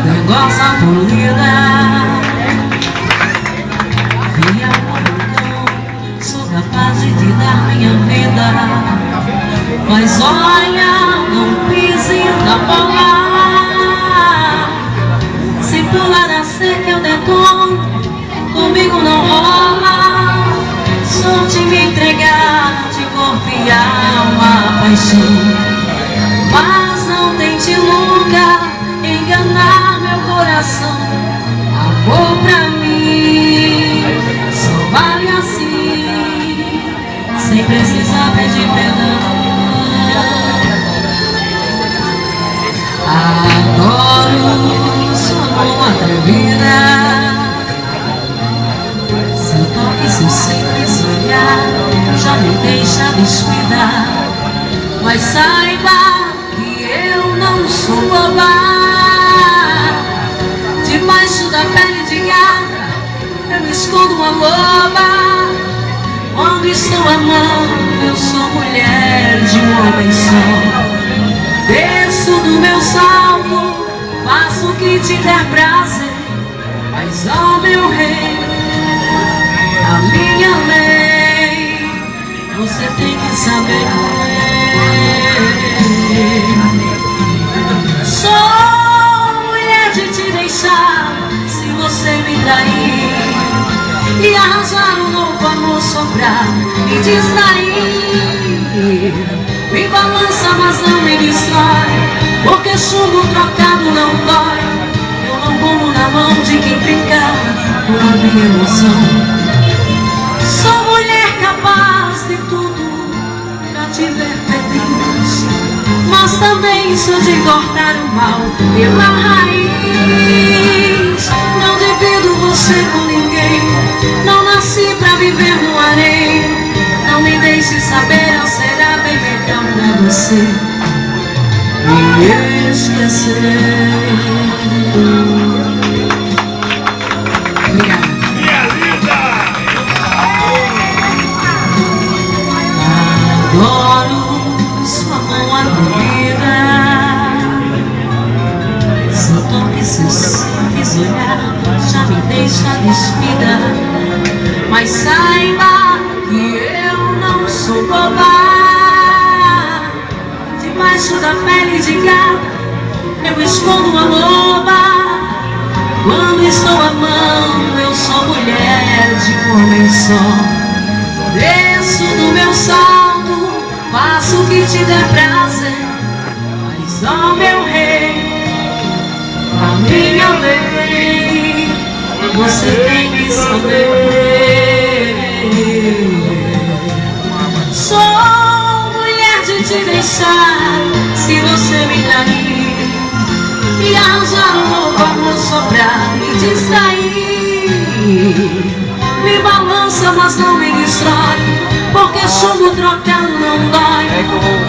Negócio polida, minha mulher, sou capaz de te dar minha vida, mas olha, não pise na bola. Se pular a cerca eu detono, comigo não rola. Só te me entregar de corpo e alma, paixão, mas não tente nunca enganar meu coração. Amor pra mim só vale assim, sem precisar pedir perdão. Adoro sua mão atrevida, seu toque, seu simples olhar já me deixa despida. Mas saiba que eu não sou boba. Debaixo da pele de gata eu escondo uma loba. Quando estou amando eu sou mulher de um homem só. Desço do meu salto, faço o que te der prazer, mas ó meu rei, a minha lei você tem que saber. Sou mulher de te deixar se você me trair, e arranjar um novo amor, soprar e distrair. Me balança, mas não me destrói, porque chumbo trocado não dói. Eu não como na mão de quem brinca com a minha emoção. Sou mulher capaz de tudo pra te ver feliz, mas também sou de cortar o mal pela raiz. Não divido você com ninguém, não nasci pra viver no harém. Não me deixe saber, ou será bem melhor pra você me esquecer. Obrigada. Minha linda! Adoro sua mão acolhida, seu toque, seu simples olhar já me deixa despida. Mas saiba que eu não sou boba. Debaixo da pele de gata eu escondo uma loba. Quando estou amando eu sou mulher de um homem só. Desço do meu salto, faço o que te der prazer, mas ó meu rei, a minha lei você tem que saber. Sou mulher de te deixar se você me trair, e arranjar um novo amor só pra me distrair. Me balança, mas não me destrói, porque chumbo trocado não dói.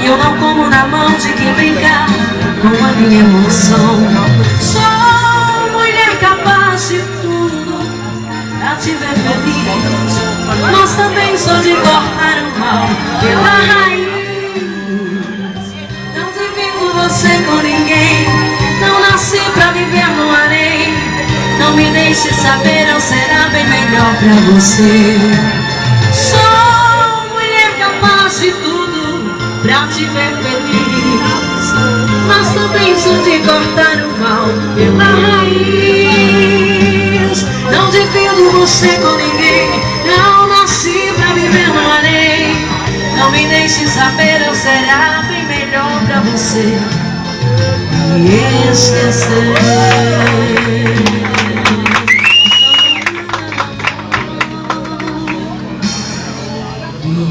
E eu não como na mão de quem brincar com a minha emoção. Sou mulher capaz de tudo pra te ver feliz, mas também sou de cortar o mal pela raiz. Não divido você com ninguém, não nasci pra viver no harém. Não me deixe saber, ou será bem melhor pra você. Sou mulher capaz de tudo pra te ver feliz, mas também sou de cortar o mal pela raiz. Não divido você com ninguém, não nasci pra viver no harém. Não me deixe saber, ou será bem melhor pra você me esquecer.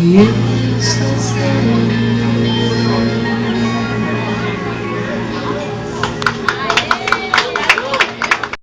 Yeah.